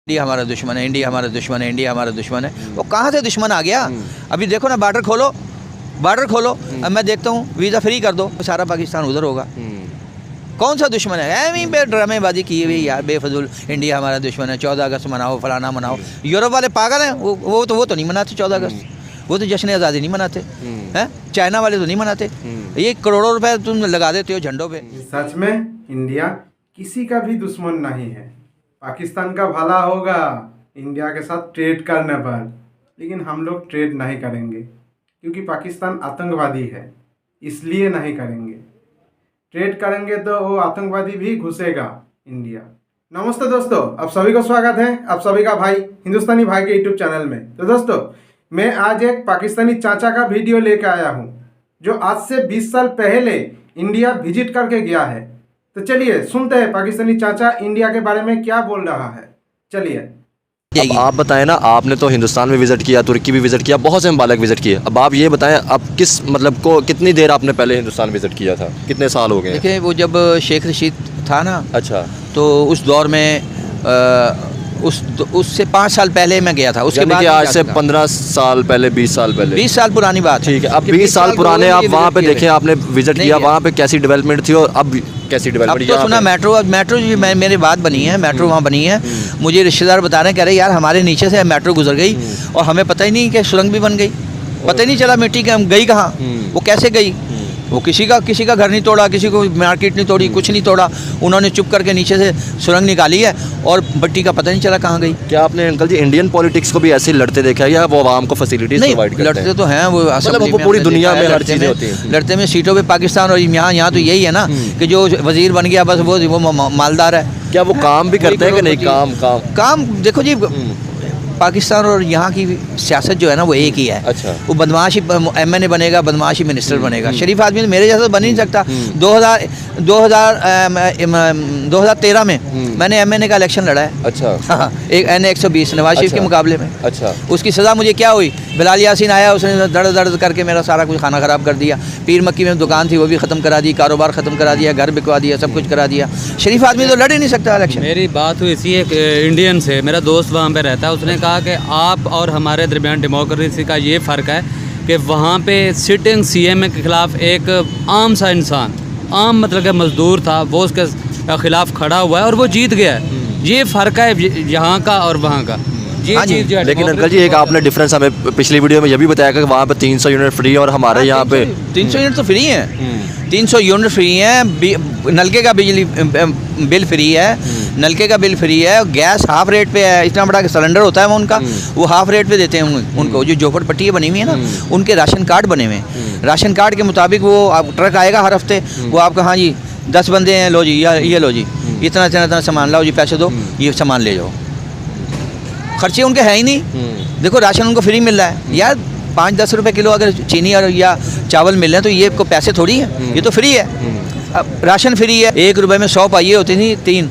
India हमारा दुश्मन है, इंडिया हमारा दुश्मन है, इंडिया हमारा दुश्मन है। वो कहाँ से दुश्मन आ गया? अभी देखो ना, बॉर्डर खोलो, बॉर्डर खोलो। अब मैं देखता हूँ वीज़ा फ्री कर दो, सारा पाकिस्तान उधर होगा। कौन सा दुश्मन है? एवं पे ड्रामेबाजी की हुई यार, बेफजूल। इंडिया हमारा दुश्मन है, 14 अगस्त मनाओ, फलाना मनाओ। यूरोप वाले पागल हैं, वो तो नहीं मनाते 14 अगस्त। वो तो जश्न आज़ादी नहीं मनाते हैं। चाइना वाले तो नहीं मनाते। ये करोड़ों रुपए तुम लगा देते हो झंडों पे। सच में इंडिया किसी का भी दुश्मन नहीं है। पाकिस्तान का भला होगा इंडिया के साथ ट्रेड करने पर, लेकिन हम लोग ट्रेड नहीं करेंगे क्योंकि पाकिस्तान आतंकवादी है, इसलिए नहीं करेंगे। ट्रेड करेंगे तो वो आतंकवादी भी घुसेगा इंडिया। नमस्ते दोस्तों, आप सभी को स्वागत है, आप सभी का भाई हिंदुस्तानी भाई के यूट्यूब चैनल में। तो दोस्तों, मैं आज एक पाकिस्तानी चाचा का वीडियो लेकर आया हूँ जो आज से 20 साल पहले इंडिया विजिट करके गया है। तो चलिए सुनते हैं पाकिस्तानी चाचा इंडिया के बारे में क्या बोल रहा है। चलिए। अब आप बताएं ना, आपने तो हिंदुस्तान में विज़िट किया, तुर्की भी विज़िट किया, बहुत से ममालिक विज़िट किए। अब आप ये बताएं, अब किस मतलब को कितनी देर आपने पहले हिंदुस्तान विज़िट किया था, कितने साल हो गए? देखिए, वो जब शेख रशीद था ना, अच्छा, तो उस दौर में उससे 5 साल पहले मैं गया था। उसके बाद आज से 15 साल पहले, 20 साल पहले, 20 साल पुरानी बात है। ठीक है। अब 20 साल पुराने आप वहाँ पे देखें, आपने विज़िट किया, वहाँ पे कैसी डेवलपमेंट थी और अब कैसी डेवलपमेंट? अब तो सुना मेट्रो जी मेरे बात बनी है, मेट्रो वहाँ बनी है। मुझे रिश्तेदार बता रहे हैं, कह रहे यार हमारे नीचे से मेट्रो गुजर गई और हमें पता ही नहीं कि सुरंग भी बन गई। पता ही नहीं चला मिट्टी के हम गई कहाँ, वो कैसे गई। वो किसी का घर नहीं तोड़ा, किसी को मार्केट नहीं तोड़ी, कुछ नहीं तोड़ा। उन्होंने चुप करके नीचे से सुरंग निकाली है और मिट्टी का पता नहीं चला कहाँ गई। क्या आपने अंकल जी इंडियन पॉलिटिक्स को भी ऐसे लड़ते देखा है या वो आवाम को फैसिलिटीज प्रोवाइड करते हैं? लड़ते तो हैं, वो मतलब वो पूरी दुनिया में हर चीज़ें होती हैं। लड़ते में सीटों पे पाकिस्तान, और यहाँ तो यही है ना कि जो वजीर बन गया बस वो मालदार है। क्या वो काम भी करते हैं कि नहीं? काम देखो जी, पाकिस्तान और यहाँ की सियासत जो है ना वो एक ही है। अच्छा। वो बदमाशी MNA बनेगा, बदमाशी मिनिस्टर बनेगा। शरीफ आदमी तो मेरे जैसा तो बन ही नहीं सकता। 2013 में मैंने MNA का इलेक्शन लड़ा है। अच्छा। एक NA 120 नवाज शरीफ के मुकाबले में। अच्छा। उसकी सज़ा मुझे क्या हुई? बिलाल यासीन आया, उसने दर्द करके मेरा सारा कुछ खाना ख़राब कर दिया। पीर मक्की में दुकान थी वो भी ख़त्म करा दी, कारोबार ख़त्म करा दिया, घर बिकवा दिया, सब कुछ करा दिया। शरीफ आदमी तो लड़ ही नहीं सकता इलेक्शन। मेरी बात हुई थी एक इंडियन से, मेरा दोस्त वहाँ पे रहता है। उसने कहा कि आप और हमारे दरमियान डेमोक्रेसी का ये फ़र्क है कि वहाँ पे सिटिंग CM के ख़िलाफ़ एक आम सा इंसान, आम मतलब कि मज़दूर था, वो उसके ख़िलाफ़ खड़ा हुआ है और वो जीत गया है। ये फ़र्क है यहाँ का और वहाँ का। ये चीज़ जो है। लेकिन अंकल जी एक आपने डिफरेंस हमें पिछली वीडियो में ये भी बताया कि वहाँ पे 300 यूनिट फ्री और हमारे यहाँ पे 300 यूनिट तो फ्री हैं। 300 यूनिट फ्री हैं। नलके का बिजली बिल फ्री है, नलके का बिल फ्री है। गैस हाफ रेट पे है। इतना बड़ा सिलेंडर होता है उनका, वो हाफ रेट पे देते हैं उनको। जो झोपड़पट्टी बनी हुई है ना, उनके राशन कार्ड बने हुए हैं। राशन कार्ड के मुताबिक वो ट्रक आएगा हर हफ्ते, वो आपका हाँ जी 10 बंदे हैं, लो जी ये लो जी, इतना सामान लाओ जी, पैसे दो, ये सामान ले जाओ। खर्चे उनके हैं ही नहीं। देखो राशन उनको फ्री मिल रहा है यार। 5-10 रुपए किलो अगर चीनी और या चावल मिल रहे हैं तो ये को पैसे थोड़ी है, ये तो फ्री है। अब राशन फ्री है। 1 रुपये में 100 पाइये होती थी, 3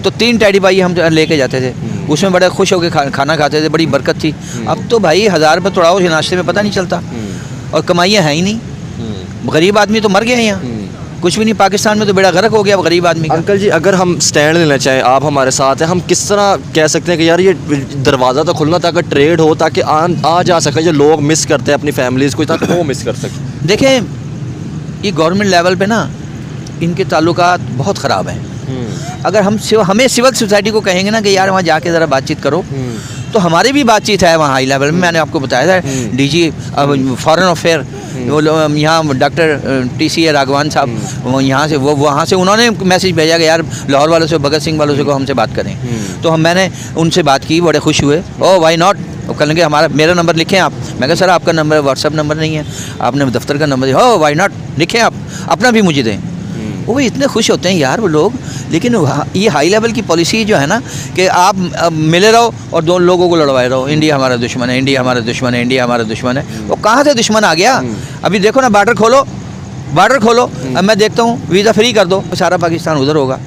तो 3 टैडी पाइये हम लेके जाते थे। उसमें बड़े खुश होकर खाना खाते थे, बड़ी बरकत थी। अब तो भाई 1000 रुपये तोड़ाओ नाश्ते में, पता नहीं चलता। और कमाइयाँ हैं ही नहीं। गरीब आदमी तो मर गए हैं यहाँ, कुछ भी नहीं। पाकिस्तान में तो बेड़ा गर्क हो गया गरीब आदमी का। अंकल जी अगर हम स्टैंड लेना चाहें, आप हमारे साथ हैं, हम किस तरह कह सकते हैं कि यार ये दरवाज़ा तो खुलना ताकि ट्रेड हो, ताकि आ जा सके, जो लोग मिस करते हैं अपनी फैमिलीज़ को, ताकि वो मिस कर सकें? देखें, ये गवर्नमेंट लेवल पे ना इनके ताल्लुकात बहुत ख़राब हैं। अगर हमें सिविल सोसाइटी को कहेंगे ना कि यार वहाँ जाके ज़रा बातचीत करो, तो हमारी भी बातचीत है वहाँ हाई लेवल में। मैंने आपको बताया था DG फॉरेन अफेयर, वो यहाँ डॉक्टर TC राघवान साहब, वो यहाँ से वहाँ से उन्होंने मैसेज भेजा कि यार लाहौर वालों से, भगत सिंह वालों से को हमसे बात करें। तो मैंने उनसे बात की, बड़े खुश हुए। ओ वाई नॉट, वो कहेंगे मेरा नंबर लिखें आप। मैं कहा सर आपका नंबर व्हाट्सअप नंबर नहीं है, आपने दफ्तर का नंबर दिया। ओ वाई नॉट, लिखें आप, अपना भी मुझे दें। वो भी इतने खुश होते हैं यार वो लोग। लेकिन ये हाई लेवल की पॉलिसी जो है ना कि आप मिले रहो और 2 लोगों को लड़वाए रहो, इंडिया हमारा दुश्मन है, इंडिया हमारा दुश्मन है, इंडिया हमारा दुश्मन है। वो कहाँ से दुश्मन आ गया? अभी देखो ना, बॉर्डर खोलो, बॉर्डर खोलो। अब मैं देखता हूँ वीज़ा फ्री कर दो, सारा पाकिस्तान उधर होगा।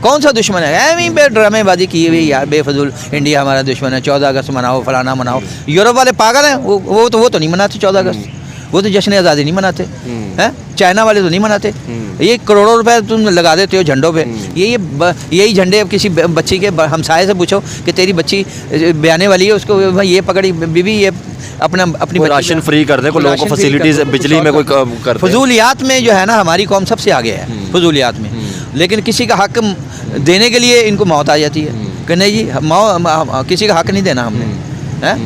कौन सा दुश्मन है? एवं पे ड्रामेबाजी की हुई यार, बेफजूल। इंडिया हमारा दुश्मन है, 14 अगस्त मनाओ, फलाना मनाओ। यूरोप वाले पागल हैं, वो तो नहीं मनाते 14 अगस्त। वो तो जश्न आज़ादी नहीं मनाते हैं, चाइना वाले तो नहीं मनाते। ये करोड़ों रुपए तुम लगा देते हो झंडों पे। यही झंडे अब किसी बच्ची के हमसाये से पूछो कि तेरी बच्ची ब्याने वाली है, उसको भाई ये पकड़ी बीबी, ये अपनी राशन फ्री कर दे, कोई लोगों को फैसिलिटीज बिजली में कोई कर दे। फजूलियात में जो है ना हमारी कौम सबसे आगे है फजूलियात में, लेकिन किसी का हक देने के लिए इनको मौत आ जाती है कि नहीं जी किसी का हक नहीं देना हमने, हैं?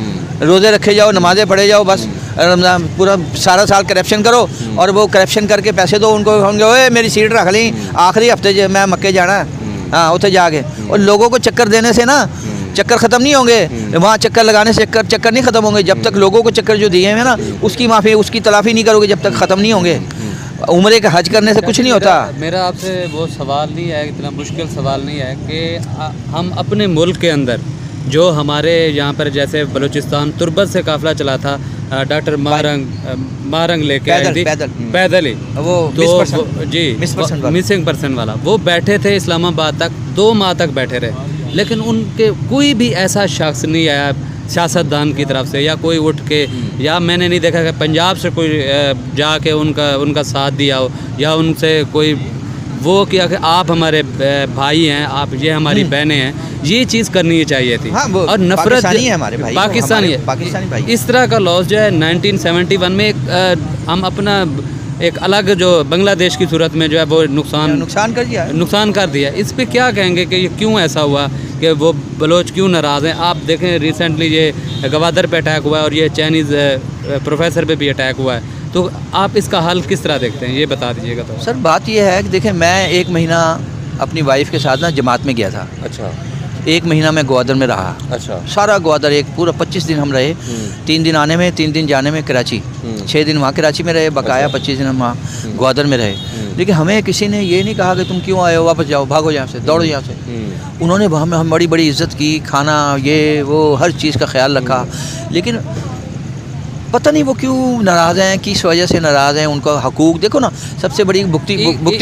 रोज़े रखे जाओ, नमाज़ें पढ़े जाओ, बस रमज़ान पूरा सारा साल करप्शन करो और वो करप्शन करके पैसे दो उनको, होंगे ओए मेरी सीट रख ली आखिरी हफ्ते मैं मक्के जाना, हाँ उसे जाके। और लोगों को चक्कर देने से ना चक्कर ख़त्म नहीं होंगे, वहाँ चक्कर लगाने से चक्कर नहीं ख़त्म होंगे। जब तक लोगों को चक्कर जो दिए हैं ना उसकी माफ़ी उसकी तलाफ़ी नहीं करोगे जब तक ख़त्म नहीं होंगे। उम्रे का हज करने से कुछ नहीं होता। मेरा आपसे वो सवाल नहीं है, इतना मुश्किल सवाल नहीं है कि हम अपने मुल्क के अंदर जो हमारे यहाँ पर जैसे बलूचिस्तान तुर्बत से काफ़िला चला था, डॉक्टर मारंग लेके आई थी पैदल ही, वो जी मिसिंग पर्सन वाला, वो बैठे थे इस्लामाबाद तक 2 माह तक बैठे रहे, लेकिन उनके कोई भी ऐसा शख्स नहीं आया सियासतदान की तरफ से, या कोई उठ के, या मैंने नहीं देखा कि पंजाब से कोई जाके उनका साथ दिया हो, या उनसे कोई वो किया कि आप हमारे भाई हैं, आप ये हमारी बहनें हैं, ये चीज़ करनी चाहिए थी। हाँ, और नफरत पाकिस्तानी है हमारे भाई, पाकिस्तानी है, पाकिस्तानी भाई। इस तरह का लॉस जो है 1971 में हम अपना एक अलग जो बांग्लादेश की सूरत में जो है वो नुकसान कर दिया। इस पे क्या कहेंगे कि ये क्यों ऐसा हुआ कि वो बलोच क्यों नाराज़ हैं? आप देखें रिसेंटली ये गवादर पे अटैक हुआ है और ये चाइनीज़ प्रोफेसर पे भी अटैक हुआ है, तो आप इसका हल किस तरह देखते हैं, ये बता दीजिएगा। तो सर बात ये है कि देखें, मैं 1 महीना अपनी वाइफ के साथ ना जमात में गया था। अच्छा। 1 महीना मैं ग्वादर में रहा। अच्छा। सारा ग्वादर एक पूरा 25 दिन हम रहे, 3 दिन आने में, 3 दिन जाने में कराची, 6 दिन वहाँ कराची में रहे, बकाया 25 दिन हम वहाँ ग्वादर में रहे। लेकिन हमें किसी ने ये नहीं कहा कि तुम क्यों आए हो, वापस जाओ, भागो यहाँ से, दौड़ो यहाँ से। उन्होंने हम बड़ी बड़ी इज़्ज़त की, खाना ये वो हर चीज़ का ख्याल रखा। लेकिन पता नहीं वो क्यों नाराज़ हैं, किस वजह से नाराज़ हैं। उनका हकूक़ देखो ना, सबसे बड़ी बुख्ती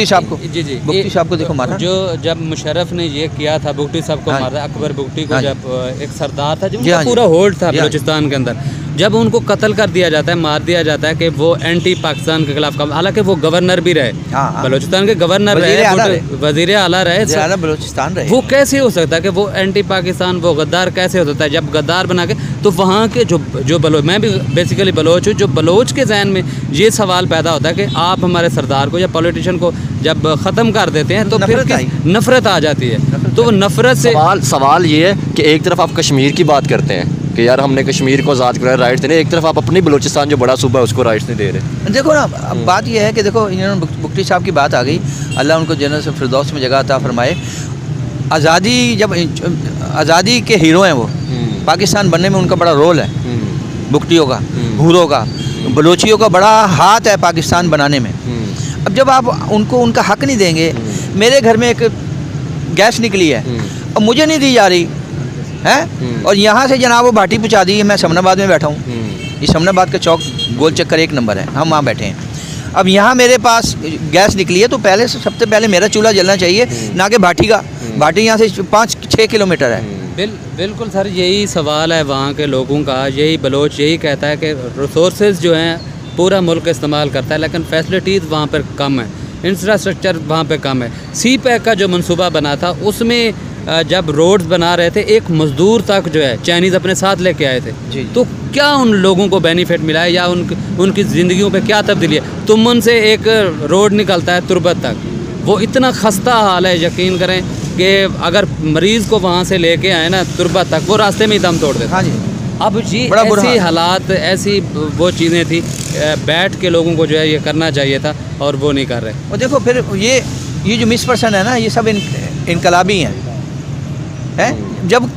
साहब को, बुख्ती साहब को देखो मारा, जो जब मुशर्रफ ने ये किया था, बुख्ती साहब को मारा, अकबर बुख्ती को, जब एक सरदार था जो पूरा होल्ड था बलूचिस्तान के अंदर, जब उनको कत्ल कर दिया जाता है, मार दिया जाता है कि वो एंटी पाकिस्तान के खिलाफ, हालांकि वो गवर्नर भी रहे, बलूचिस्तान के गवर्नर रहे, वजीर आला रहे, बलूचिस्तान रहे। वो कैसे हो सकता है कि वो एंटी पाकिस्तान, वो गद्दार कैसे हो सकता है? जब गद्दार बना के, तो वहाँ के जो बलोच, मैं भी बेसिकली बलोच हूँ, जो बलोच के जहन में ये सवाल पैदा होता है कि आप हमारे सरदार को या पॉलिटिशियन को जब ख़त्म कर देते हैं तो फिर नफरत आ जाती है। तो नफरत से सवाल ये है कि एक तरफ आप कश्मीर की बात करते हैं कि यार हमने कश्मीर को आज़ाद कराया, राइट्स देने, एक तरफ आप अपनी बलूचिस्तान जो बड़ा सूबा है उसको राइट्स नहीं दे रहे। देखो ना, बात ये है कि देखो, इन्होंने बुख्ती साहब की बात आ गई, अल्लाह उनको जन्नत से फिरदौस में जगह अता फरमाए। आज़ादी के हीरो हैं वो, पाकिस्तान बनने में उनका बड़ा रोल है, बुख्तियों का, हूरों का, बलोचियों का बड़ा हाथ है पाकिस्तान बनाने में। अब जब आप उनको उनका हक नहीं देंगे, मेरे घर में एक गैस निकली है और मुझे नहीं दी जा रही है, और यहाँ से जनाब वो भाटी पहुँचा दी है, मैं समनाबाद में बैठा हूँ, ये समनाबाद का चौक गोल चक्कर 1 नंबर है, हम वहाँ बैठे हैं। अब यहाँ मेरे पास गैस निकली है तो सबसे पहले मेरा चूल्हा जलना चाहिए, ना कि भाटी का। भाटी यहाँ से 5-6 किलोमीटर है। बिल्कुल सर, यही सवाल है वहाँ के लोगों का। यही बलोच यही कहता है कि रिसोर्सेज जो हैं पूरा मुल्क इस्तेमाल करता है, लेकिन फैसिलिटीज़ वहाँ पर कम है, इंफ्रास्ट्रक्चर वहाँ पे कम है। सी पैक का जो मंसूबा बना था उसमें जब रोड्स बना रहे थे, एक मज़दूर तक जो है चाइनीज़ अपने साथ लेके आए थे, तो क्या उन लोगों को बेनिफिट मिला है या उनकी ज़िंदगियों पे क्या तब्दीली है? तुमन से एक रोड निकलता है तुर्बत तक, वो इतना खस्ता हाल है, यकीन करें कि अगर मरीज़ को वहाँ से लेके आए ना तुर्बत तक, वो रास्ते में ही दम तोड़ देते। हाँ जी। अब जी ऐसी हालात, ऐसी वो चीज़ें थी, बैठ के लोगों को जो है ये करना चाहिए था और वो नहीं कर रहे। और देखो फिर ये जो मिसपर्सन है ना, ये सब इनकलाबी हैं। जब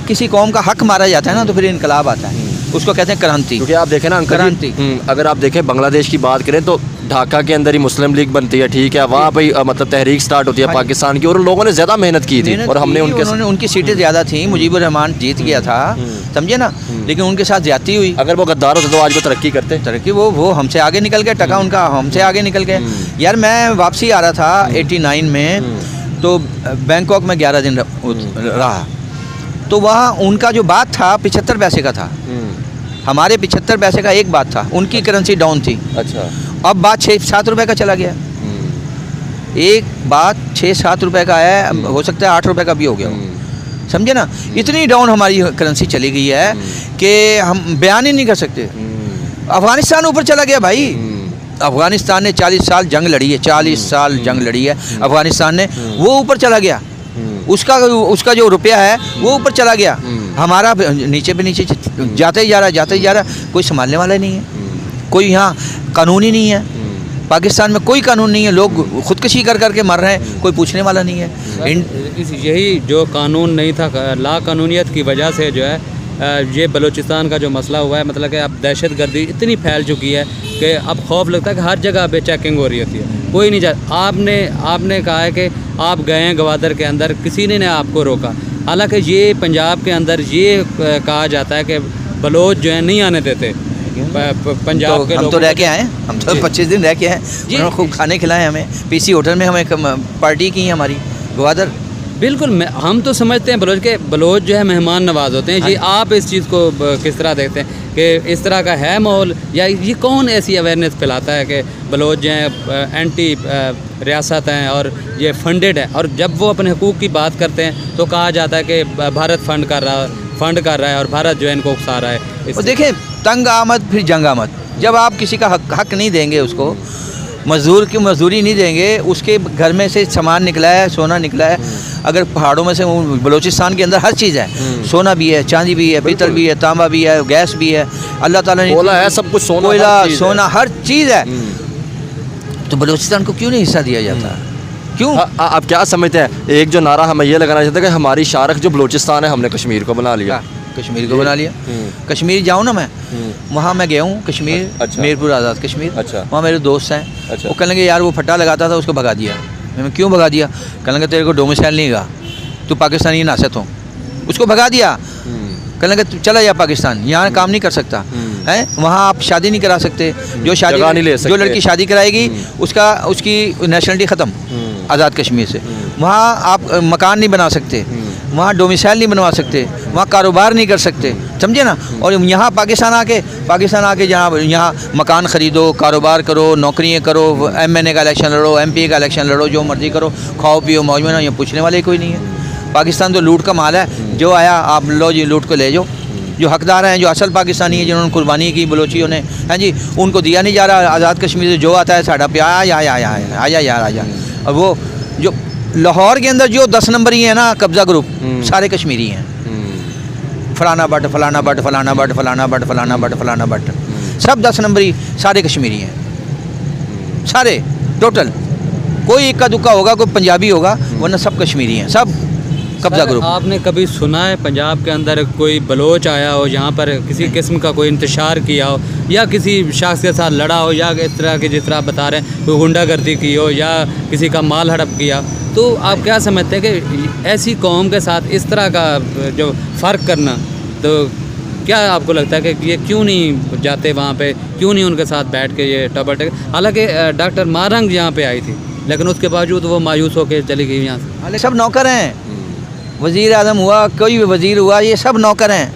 किसी कौम का हक मारा जाता है ना तो फिर इनकलाब आता है, उसको कहते हैं क्रांति। क्योंकि आप देखें ना क्रांति, अगर आप देखें बांग्लादेश की बात करें तो ढाका के अंदर ही मुस्लिम लीग बनती है, ठीक है, वहाँ पे मतलब तहरीक स्टार्ट होती है पाकिस्तान की, और लोगों ने ज़्यादा मेहनत की थी और हमने उनकी सीटें ज़्यादा थी, मुजीबुर रहमान जीत गया था, समझे ना, लेकिन उनके साथ ज्यादती हुई। अगर वो गद्दार होते तो आज वो तरक्की करते। वो हमसे आगे निकल गए, टका उनका हमसे आगे निकल गए। यार मैं वापसी आ रहा था 89 में, तो बैंकॉक में 11 दिन रहा, तो वहाँ उनका जो बात था 75 पैसे का था, हमारे 75 पैसे का एक बात था, उनकी करेंसी डाउन थी। अच्छा। अब बात 6-7 रुपए का चला गया। एक बात 6-7 रुपए का है, हो सकता है 8 रुपए का भी हो गया हो, समझे ना। इतनी डाउन हमारी करेंसी चली गई है कि हम बयान ही नहीं कर सकते। अफगानिस्तान ऊपर चला गया भाई। अफगानिस्तान ने 40 साल जंग लड़ी है, 40 साल जंग लड़ी है अफगानिस्तान ने, वो ऊपर चला गया। उसका जो रुपया है वो ऊपर चला गया, हमारा नीचे पे नीचे जाते ही जा रहा है, जाते ही जा रहा है। कोई संभालने वाला नहीं है, कोई यहाँ कानून ही नहीं है। पाकिस्तान में कोई कानून नहीं है, लोग खुदकशी कर करके मर रहे हैं, कोई पूछने वाला नहीं है। यही जो कानून नहीं था, ला कानूनियत की वजह से जो है ये बलूचिस्तान का जो मसला हुआ है, मतलब कि अब दहशत गर्दी इतनी फैल चुकी है कि अब खौफ लगता है कि हर जगह पे चेकिंग हो रही होती है, कोई नहीं जा। आपने कहा है कि आप गए हैं गवादर के अंदर, किसी ने आपको रोका। हालांकि ये पंजाब के अंदर ये कहा जाता है कि बलोच जो है नहीं आने देते पंजाब के। हम तो रह के आए, हम तो 25 दिन रह के आए, उन्होंने खूब खाने खिलाए हमें। पीसी होटल में हमें पार्टी की है हमारी ग्वादर। बिल्कुल, हम तो समझते हैं बलोच जो है मेहमान नवाज होते हैं जी। आप इस चीज़ को किस तरह देखते हैं कि इस तरह का है माहौल, या ये कौन ऐसी अवेयरनेस फैलाता है कि बलोच जो हैं एंटी रियासत हैं और ये फंडेड है, और जब वो अपने हकूक़ की बात करते हैं तो कहा जाता है कि भारत फंड कर रहा है और भारत जो है इनको उकसा रहा है। और देखें, तंग आमद फिर जंग आमद। जब आप किसी का हक नहीं देंगे, उसको मज़दूर की मजदूरी नहीं देंगे, उसके घर में से सामान निकला है, सोना निकला है। अगर पहाड़ों में से, बलूचिस्तान के अंदर हर चीज़ है, सोना भी है, चांदी भी है, पीतल भी है, तांबा भी है, गैस भी है, अल्लाह ताला ने बोला है सब कुछ, सोना, कोयला, सोना, हर चीज़ है। तो बलूचिस्तान को क्यों नहीं हिस्सा दिया जाता? क्यों? आप क्या समझते हैं? एक जो नारा हमें ये लगाना चाहते हैं कि हमारी शारक जो बलूचिस्तान है, हमने कश्मीर को बना लिया। कश्मीर को बना लिया। कश्मीर जाऊँ ना मैं, वहाँ मैं गया हूँ कश्मीर। अच्छा। मीरपुर आज़ाद कश्मीर। अच्छा। वहाँ मेरे दोस्त हैं। अच्छा। वो कहने लगे यार वो फट्टा लगाता था, उसको भगा दिया। मैं क्यों भगा दिया? कहने लगे तेरे को डोमिसाइल नहीं गा, तू पाकिस्तानी नासत हो। उसको भगा दिया। कहने लगे चला जा पाकिस्तान, यहाँ काम नहीं कर सकता है, वहाँ आप शादी नहीं करा सकते। जो शादी नहीं ले सकते। जो लड़की शादी कराएगी उसकी नेशनलिटी ख़त्म आज़ाद कश्मीर से। वहाँ आप मकान नहीं बना सकते, वहाँ डोमिसाइल नहीं बनवा सकते, वहाँ कारोबार नहीं कर सकते, समझे ना। और यहाँ पाकिस्तान आके यहाँ मकान ख़रीदो, कारोबार करो, नौकरियाँ करो, MNA का इलेक्शन लड़ो, MP का इलेक्शन लड़ो, जो मर्ज़ी करो, खाओ पियो मौज में ना। ये पूछने वाले कोई नहीं है। पाकिस्तान तो लूट का माल है, जो आया आप लो जी, लूट को ले जाओ। जो हकदार हैं, जो असल पाकिस्तानी हैं, जिन्होंने कुर्बानी की बलोचियों ने, हैं जी, उनको दिया नहीं जा रहा। आज़ाद कश्मीर से जो आता है साढ़ा पे आया यार आजा। और वो जो लाहौर के अंदर जो 10 नंबर ही है ना, कब्ज़ा ग्रुप, सारे कश्मीरी हैं। फलाना बट फलाना बट फलाना बट फलाना बट फलाना बट फलाना बट, सब 10 नंबरी सारे कश्मीरी हैं, सारे टोटल। कोई इक्का दुक्का होगा, कोई पंजाबी होगा, वरना सब कश्मीरी हैं, सब कब्जा ग्रुप। आपने कभी सुना है पंजाब के अंदर कोई बलोच आया हो, यहाँ पर किसी किस्म का कोई इंतशार किया हो, या किसी शख्स के साथ लड़ा हो, या इस तरह के जिस तरह आप बता रहे हैं कोई गुंडागर्दी की हो, या किसी का माल हड़प किया? तो आप क्या समझते हैं कि ऐसी कौम के साथ इस तरह का जो फ़र्क करना, तो क्या आपको लगता है कि ये क्यों नहीं जाते वहाँ पे, क्यों नहीं उनके साथ बैठ के ये टबर टेक? हालांकि डॉक्टर मारंग यहाँ पे आई थी, लेकिन उसके बावजूद वो मायूस होकर चली गई यहाँ से। हालांकि सब नौकर हैं, वज़ीर आज़म हुआ, कोई भी वज़ीर हुआ, ये सब नौकर हैं,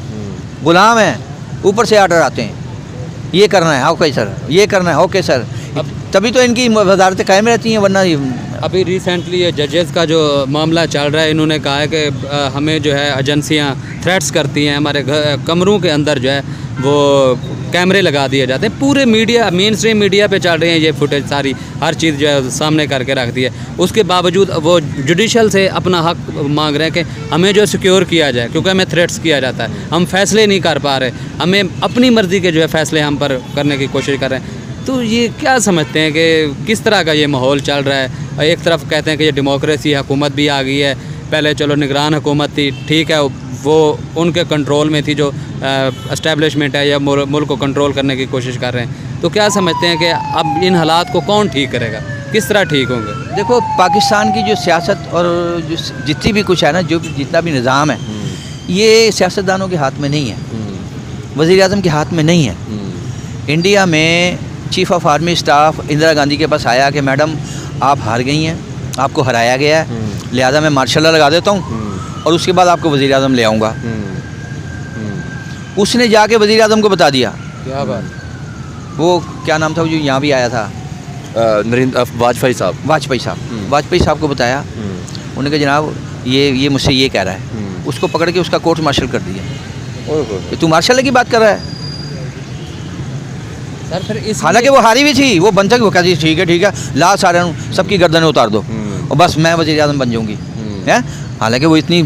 गुलाम हैं। ऊपर से आर्डर आते हैं, ये करना है, ओके सर, ये करना है, ओके सर। तभी तो इनकी वजारतें कायम रहती हैं, वरना अभी रिसेंटली ये जजेस का जो मामला चल रहा है, इन्होंने कहा है कि हमें जो है एजेंसियां थ्रेट्स करती हैं, हमारे कमरों के अंदर जो है वो कैमरे लगा दिए जाते हैं। पूरे मीडिया, मेन स्ट्रीम मीडिया पे चल रही है ये फुटेज, सारी हर चीज़ जो है सामने करके रख दी है। उसके बावजूद वो जुडिशल से अपना हक मांग रहे हैं कि हमें जो सिक्योर किया जाए, क्योंकि हमें थ्रेट्स किया जाता है, हम फैसले नहीं कर पा रहे, हमें अपनी मर्ज़ी के जो है फैसले हम पर करने की कोशिश कर रहे हैं। तो ये क्या समझते हैं कि किस तरह का ये माहौल चल रहा है? एक तरफ कहते हैं कि ये डेमोक्रेसी, हुकूमत भी आ गई है, पहले चलो निगरान हुकूमत थी, ठीक है, वो उनके कंट्रोल में थी, जो एस्टेब्लिशमेंट है या मुल्क को कंट्रोल करने की कोशिश कर रहे हैं। तो क्या समझते हैं कि अब इन हालात को कौन ठीक करेगा, किस तरह ठीक होंगे? देखो, पाकिस्तान की जो सियासत और जो जितनी भी कुछ है ना, जो जितना भी निज़ाम है, ये सियासतदानों के हाथ में नहीं है, वज़ीर आज़म के हाथ में नहीं है। इंडिया में chief of army staff Indira Gandhi के पास आया कि मैडम आप हार गई हैं, आपको हराया गया है, लिहाजा मैं मार्शल लॉ लगा देता हूँ और उसके बाद आपको वज़ीर आज़म ले आऊँगा। उसने जाके वज़ीर आज़म को बता दिया। क्या बात। वो क्या नाम था वो जो यहाँ भी आया था, नरेंद्र वाजपेयी साहब। वाजपेयी साहब। वाजपेयी साहब को बताया, उन्होंने कहा जनाब ये मुझसे ये कह रहा है। उसको पकड़ के उसका कोर्ट मार्शल कर दिया कि तू मार्शल की बात कर रहा है। सर फिर इस हालांकि वो हारी भी थी, वो बनता कि वो कहती ठीक है ला सारे सबकी गर्दनें उतार दो और बस मैं वज़ीर आज़म बन जाऊँगी, है। हालांकि वो इतनी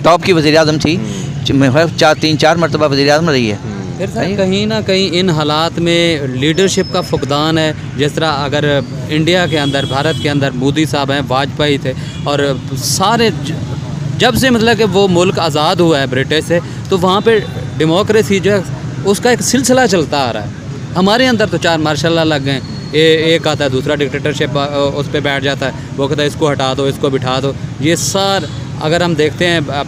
टॉप की वज़ीर आज़म थी, 3-4 मरतबा वज़ीर आज़म रही है। फिर सर कहीं ना कहीं इन हालात में लीडरशिप का फुकदान है। जिस तरह अगर इंडिया के अंदर, भारत के अंदर मोदी साहब हैं, वाजपेयी थे, और सारे जब से मतलब कि वो मुल्क आज़ाद हुआ है ब्रिटिश से, तो वहाँ पे डेमोक्रेसी जो है उसका एक सिलसिला चलता आ रहा है। हमारे अंदर तो 4 मार्शल लग गए, एक आता है दूसरा डिक्टेटरशिप उस पर बैठ जाता है, वो कहता है इसको हटा दो, इसको बिठा दो। ये सार अगर हम देखते हैं,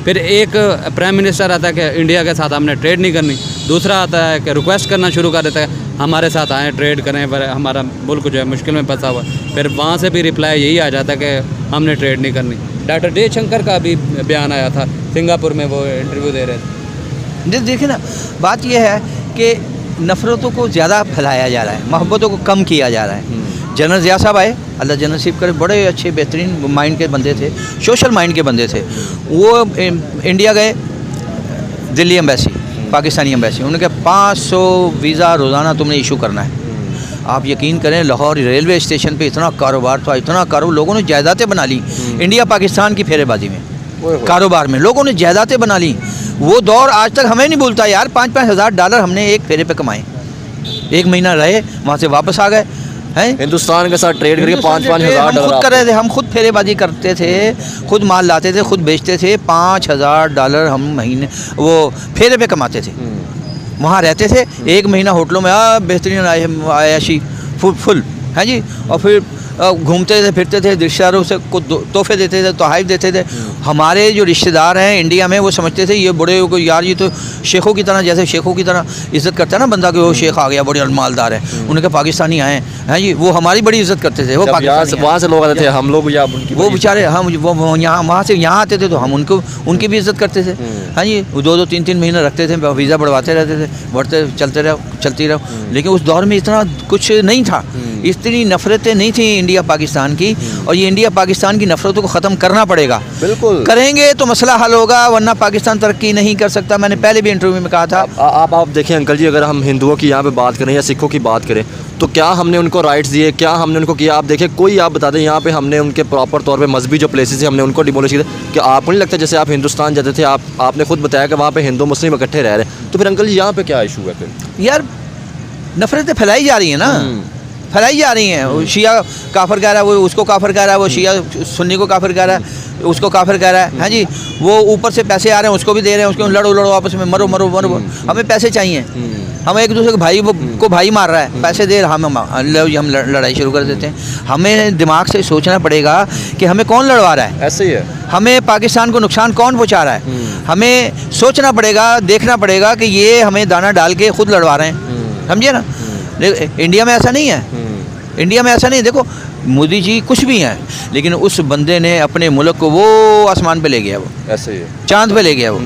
फिर एक प्राइम मिनिस्टर आता है कि इंडिया के साथ हमने ट्रेड नहीं करनी, दूसरा आता है कि रिक्वेस्ट करना शुरू कर देता है हमारे साथ आएँ ट्रेड करें, पर हमारा मुल्क जो है मुश्किल में फंसा हुआ है। फिर वहाँ से भी रिप्लाई यही आ जाता है कि हमने ट्रेड नहीं करनी। डॉक्टर जयशंकर का भी बयान आया था, सिंगापुर में वो इंटरव्यू दे रहे थे। देखिए ना, बात यह है कि नफ़रतों को ज़्यादा फैलाया जा रहा है, मोहब्बतों को कम किया जा रहा है। जनरल ज़िया साहब आए, अल्लाह जन्नत नसीब करे, बड़े अच्छे बेहतरीन माइंड के बंदे थे, सोशल माइंड के बंदे थे। वो इंडिया गए, दिल्ली एम्बेसी, पाकिस्तानी एम्बेसी, उन्होंने कहा 500 वीज़ा रोज़ाना तुमने इशू करना है। आप यकीन करें, लाहौर रेलवे स्टेशन पे इतना कारोबार था, इतना कारोबार, लोगों ने जायदादें बना ली इंडिया पाकिस्तान की फेरेबाजी में, कारोबार में लोगों ने जायदादें बना ली। वो दौर आज तक हमें नहीं भूलता यार। $5,000 हमने एक फेरे पे कमाए, 1 महीना रहे, वहाँ से वापस आ गए हैं। हिंदुस्तान के साथ ट्रेड करके $5,000 हम खुद कर रहे थे, हम खुद फेरेबाजी करते थे, खुद माल लाते थे, खुद बेचते थे। $5,000 हम महीने वो फेरे पे कमाते थे, वहाँ रहते थे, 1 महीना होटलों में बेहतरीन आयाशी फुल है जी। और फिर घूमते थे, फिरते थे, रिश्तेदारों से कुछ तोहफे देते थे, तोहफ़ देते थे। हमारे जो रिश्तेदार हैं इंडिया में, वो समझते थे ये बड़े को यार ये तो शेखों की तरह, जैसे शेखों की तरह इज़्ज़त करता है ना बंदा कि वो शेख आ गया, बड़े मालदार है। उन्होंने कहा पाकिस्तानी आए हैं जी, वो हमारी बड़ी इज़्ज़त करते थे। वो वहाँ से लोग आते थे, हम लोग वो बेचारे, हम वो यहाँ वहाँ से यहाँ आते थे तो हम उनकी भी इज़्ज़त करते थे। हाँ जी, वो 2-2 3-3 महीने रखते थे, वीज़ा बढ़वाते रहते थे, बढ़ते चलती रहो। लेकिन उस दौर में इतना कुछ नहीं था, इतनी नफ़रतें नहीं थी इंडिया पाकिस्तान की। और ये इंडिया पाकिस्तान की नफ़रतों को ख़त्म करना पड़ेगा। बिल्कुल करेंगे तो मसला हल होगा, वरना पाकिस्तान तरक्की नहीं कर सकता। मैंने पहले भी इंटरव्यू में कहा था। आप देखिए अंकल जी, अगर हम हिंदुओं की यहाँ पे बात करें या सिखों की बात करें, तो क्या हमने उनको राइट्स दिए, क्या हमने उनको किया? आप देखिए, कोई आप बता दें यहाँ पे हमने उनके प्रॉपर तौर पे मजहबी जो प्लेसेस हैं हमने उनको डिमोलिश किया। कि आपको नहीं लगता जैसे आप हिंदुस्तान जाते थे, आपने खुद बताया कि वहाँ पे हिंदू मुस्लिम इकट्ठे रह रहे हैं, तो फिर अंकल जी यहाँ पे क्या इशू है? फिर यार नफ़रतें फैलाई जा रही हैं ना, फैलाई जा रही हैं। शिया काफिर कह रहा है, वो उसको काफिर कह रहा है, वो शिया सुन्नी को काफिर कह रहा है, उसको काफिर कह रहा है। हाँ जी, वो ऊपर से पैसे आ रहे हैं, उसको भी दे रहे हैं, उसको लड़ो आपस में, मरो मरो मरो। हमें पैसे चाहिए, हम एक दूसरे के भाई को भाई मार रहा है, पैसे दे रहा, हम लड़ाई शुरू कर देते हैं। हमें दिमाग से सोचना पड़ेगा कि हमें कौन लड़वा रहा है। ऐसे ही है, हमें पाकिस्तान को नुकसान कौन पहुंचा रहा है। हमें सोचना पड़ेगा, देखना पड़ेगा कि ये हमें दाना डाल के खुद लड़वा रहे हैं, समझिए ना। इंडिया में ऐसा नहीं है, इंडिया में ऐसा नहीं। देखो मोदी जी कुछ भी हैं, लेकिन उस बंदे ने अपने मुल्क को वो आसमान पे ले गया, वो ऐसे ही है, चांद पे ले गया वो।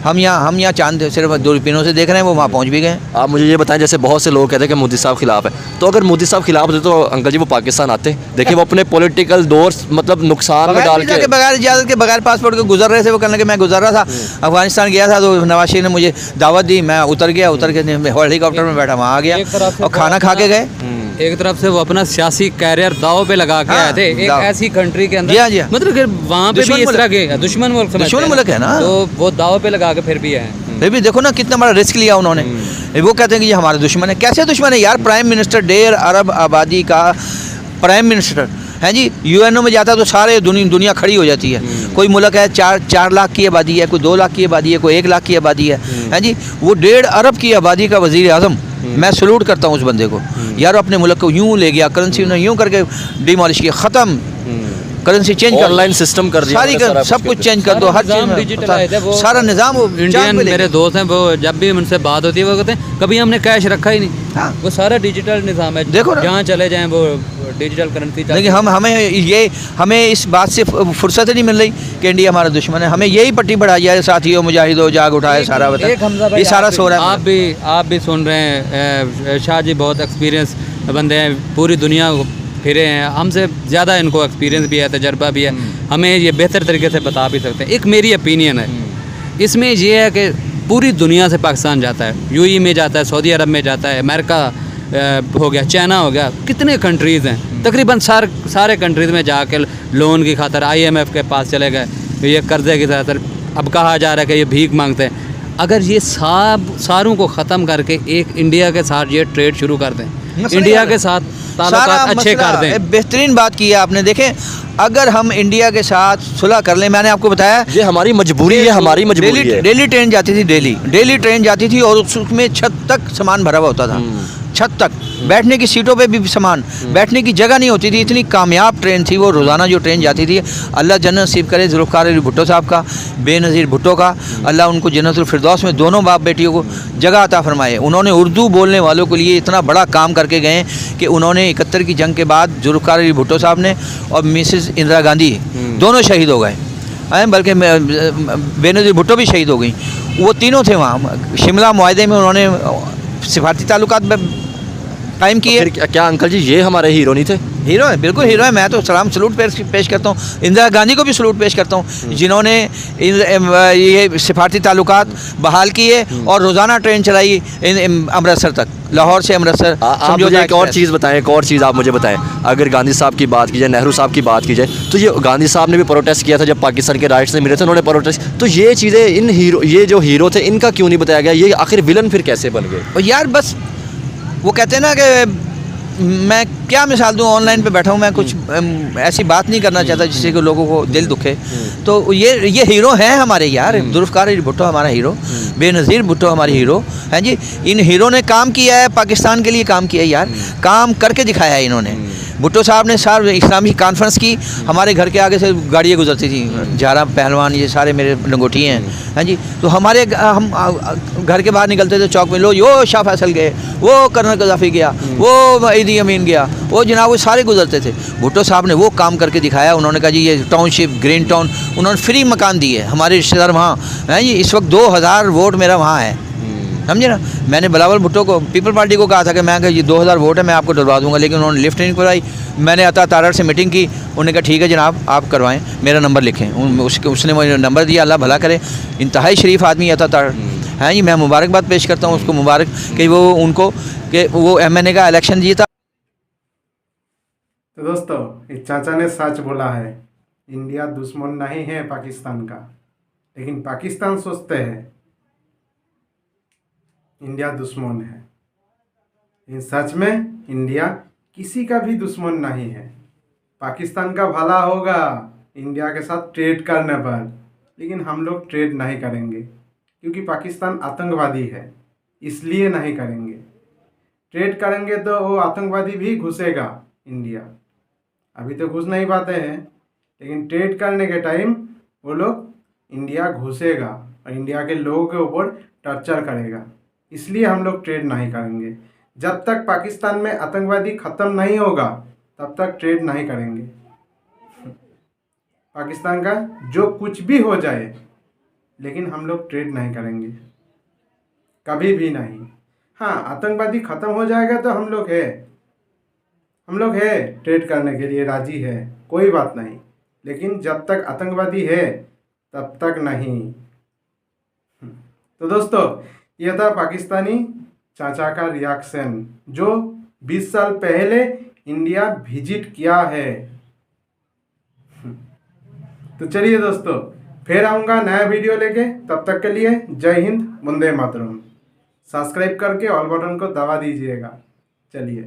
हम यहाँ चांद सिर्फ दूरबीनों से देख रहे हैं, वो वहाँ पहुँच भी गए। आप मुझे ये बताएं, जैसे बहुत से लोग कहते हैं कि मोदी साहब खिलाफ है, तो अगर मोदी साहब खिलाफ होते तो अंकल जी वो पाकिस्तान आते? देखिए वो अपने पॉलिटिकल दौर मतलब नुकसान में डाल के, बगैर इजाज़त के, बगैर पासपोर्ट के गुजर रहे थे। वो कहने लगे मैं गुजर रहा था, अफगानिस्तान गया था, तो नवाज शरीफ ने मुझे दावत दी, मैं उतर के हेलीकॉप्टर में बैठा, वहाँ आ गया और खाना खा के गए। एक तरफ से वो अपना सियासी कैरियर दाव पे लगा के आए थे, एक ऐसी कंट्री के अंदर, मतलब कि वहाँ पे भी इस तरह के दुश्मन मुल्क है ना, तो वो दाव पे लगा के फिर भी आए। फिर भी देखो ना कितना बड़ा रिस्क लिया उन्होंने। वो कहते हैं कि ये हमारे दुश्मन है। कैसे दुश्मन है यार? प्राइम मिनिस्टर 1.5 अरब आबादी का प्राइम मिनिस्टर है जी, यूएनओ में जाता है तो सारे दुनिया खड़ी हो जाती है। कोई मुल्क है 4 लाख की आबादी है, कोई 2 लाख की आबादी है, कोई 1 लाख की आबादी है जी। वो 1.5 अरब की आबादी का वज़ीर आज़म, मैं सलूट करता हूँ उस बंदे को यार। अपने मुल्क को यूँ ले गया, करेंसी ने यूँ करके डिमोलिश किया, ख़त्म, करेंसी चेंज कर, ऑनलाइन सिस्टम कर दिया, सारी सब कुछ चेंज कर दो, हर चीज़ डिजिटलाइज है, सारा निज़ाम। इंडियन मेरे दोस्त हैं, वो जब भी उनसे बात होती है वो कहते हैं कभी हमने कैश रखा ही नहीं। हाँ, वो सारा डिजिटल निज़ाम है, देखो जहाँ चले जाएँ वो डिजिटल करेंसी लेकिन हमें इस बात से फुर्सत ही नहीं मिल रही कि इंडिया हमारा दुश्मन है। हमें यही पट्टी बढ़ाई जाए, साथियों मुजाहिदो जाग उठाए, सारा बता ये सारा सो रहा है। आप भी सुन रहे हैं, शाह जी बहुत एक्सपीरियंस बंदे हैं, पूरी दुनिया फिरे हैं, हमसे ज़्यादा इनको एक्सपीरियंस भी है, तजर्बा भी है, हमें ये बेहतर तरीके से बता भी सकते हैं। एक मेरी ओपिनियन है इसमें, ये है कि पूरी दुनिया से पाकिस्तान जाता है, यूएई में जाता है, सऊदी अरब में जाता है, अमेरिका हो गया, चाइना हो गया, कितने कंट्रीज़ हैं, तकरीबन सारे कंट्रीज़ में जाकर लोन की खातर IMF के पास चले गए, ये कर्जे की खातर। अब कहा जा रहा है कि ये भीख मांगते हैं। अगर ये सारों को ख़त्म करके एक इंडिया के साथ ये ट्रेड शुरू कर दें, इंडिया के साथ ताल्लुकात अच्छे कर दें। बेहतरीन बात की है आपने। देखें, अगर हम इंडिया के साथ सुलह कर लें, मैंने आपको बताया ये हमारी मजबूरी है, हमारी मजबूरी है। डेली ट्रेन जाती थी, डेली ट्रेन जाती थी और उसमें छत तक सामान भरा हुआ होता था, छत तक, बैठने की सीटों पे भी सामान, बैठने की जगह नहीं होती थी। इतनी कामयाब ट्रेन थी वो। रोज़ाना जो ट्रेन जाती थी, अल्लाह जन्नत नसीब करे जुल्फ़िकार अली भुट्टो साहब का, बेनज़ीर भुट्टो का, अल्लाह उनको जन्नतुल फिरदौस में दोनों बाप बेटियों को जगह अता फरमाए। उन्होंने उर्दू बोलने वालों के लिए इतना बड़ा काम करके गए कि उन्होंने 71 की जंग के बाद जुल्फ़िकार अली भुट्टो साहब ने और मिसेस इंदिरा गांधी दोनों शहीद हो गए, बल्कि बेनज़ीर भुट्टो भी शहीद हो गई। वो तीनों थे वहाँ शिमला मुआहदे में, उन्होंने सिफारती ताल्लुकात कायम किए। फिर क्या अंकल जी ये हमारे हीरो नहीं थे? हीरो है, बिल्कुल हीरो है। मैं तो सलाम सलूट पेश करता हूँ, इंदिरा गांधी को भी सलूट पेश करता हूँ, जिन्होंने ये सिफारती ताल्लुकात बहाल किए और रोज़ाना ट्रेन चलाई अमृतसर तक, लाहौर से अमृतसर। आप मुझे एक और चीज़ बताएं, एक और चीज़ आप मुझे बताएं। अगर गांधी साहब की बात की जाए, नेहरू साहब की बात की जाए, तो ये गांधी साहब ने भी प्रोटेस्ट किया था जब पाकिस्तान के राइट्स से मिले थे, उन्होंने प्रोटेस्ट। तो ये चीज़ें ये जो हीरो थे इनका क्यों नहीं बताया गया? ये आखिर विलन फिर कैसे बन गए? और यार बस वो कहते हैं ना कि मैं क्या मिसाल दूँ, ऑनलाइन पे बैठा हूँ, मैं कुछ ऐसी बात नहीं करना चाहता जिससे कि लोगों को दिल दुखे। तो ये हीरो हैं हमारे यार। जुल्फ़िकार अली भुट्टो हमारा हीरो, बेनज़ीर भुट्टो हमारे हीरो हैं जी। इन हीरो ने काम किया है, पाकिस्तान के लिए काम किया है यार, काम करके दिखाया है इन्होंने। भुट्टो साहब ने सारे इस्लामी कॉन्फ्रेंस की, हमारे घर के आगे से गाड़ियाँ गुजरती थी, झारा पहलवान ये सारे मेरे लंगोटी हैं जी। तो हम घर के बाहर निकलते थे चौक में, लो यो शाह फैसल गए, वो कर्नल गद्दाफी गया, वो ईदी अमीन गया, वो जनाब वो सारे गुजरते थे। भुट्टो साहब ने वो काम करके दिखाया। उन्होंने कहा जी ये टाउनशिप ग्रीन टाउन, उन्होंने फ्री मकान दिए, हमारे रिश्तेदार वहाँ हैं जी। इस वक्त 2000 वोट मेरा वहाँ है, समझे ना। मैंने बिलावल भुट्टो को, पीपल पार्टी को कहा था कि मैं ये 2000 वोट है, मैं आपको डलवा दूंगा, लेकिन उन्होंने लिफ्ट नहीं करवाई। मैंने अता तारड़ से मीटिंग की, उन्होंने कहा ठीक है जनाब आप करवाएं, मेरा नंबर लिखें। उसने मुझे नंबर दिया, अल्लाह भला करे। इंतहाई शरीफ आदमी अता तारड़ हैं जी। मैं मुबारकबाद पेश करता हूँ उसको, मुबारक कि वो उनको कि वो MNA का इलेक्शन जीता। तो दोस्तों, इस चाचा ने सच बोला है, इंडिया दुश्मन नहीं है पाकिस्तान का, लेकिन पाकिस्तान सोचते हैं इंडिया दुश्मन है। इन सच में इंडिया किसी का भी दुश्मन नहीं है। पाकिस्तान का भला होगा इंडिया के साथ ट्रेड करने पर, लेकिन हम लोग ट्रेड नहीं करेंगे क्योंकि पाकिस्तान आतंकवादी है, इसलिए नहीं करेंगे। ट्रेड करेंगे तो वो आतंकवादी भी घुसेगा इंडिया। अभी तो घुस नहीं पाते हैं, लेकिन ट्रेड करने के टाइम वो लोग इंडिया घुसेगा और इंडिया के लोगों के ऊपर टॉर्चर करेगा, इसलिए हम लोग ट्रेड नहीं करेंगे। जब तक पाकिस्तान में आतंकवादी ख़त्म नहीं होगा तब तक ट्रेड नहीं करेंगे। पाकिस्तान का जो कुछ भी हो जाए, लेकिन हम लोग ट्रेड नहीं करेंगे, कभी भी नहीं। हाँ, आतंकवादी ख़त्म हो जाएगा तो हम लोग है ट्रेड करने के लिए राजी है, कोई बात नहीं, लेकिन जब तक आतंकवादी है तब तक नहीं। तो दोस्तों, यह था पाकिस्तानी चाचा का रिएक्शन जो 20 साल पहले इंडिया विजिट किया है। तो चलिए दोस्तों, फिर आऊँगा नया वीडियो लेके, तब तक के लिए जय हिंद, वंदे मातरम। सब्सक्राइब करके ऑल बटन को दबा दीजिएगा। चलिए।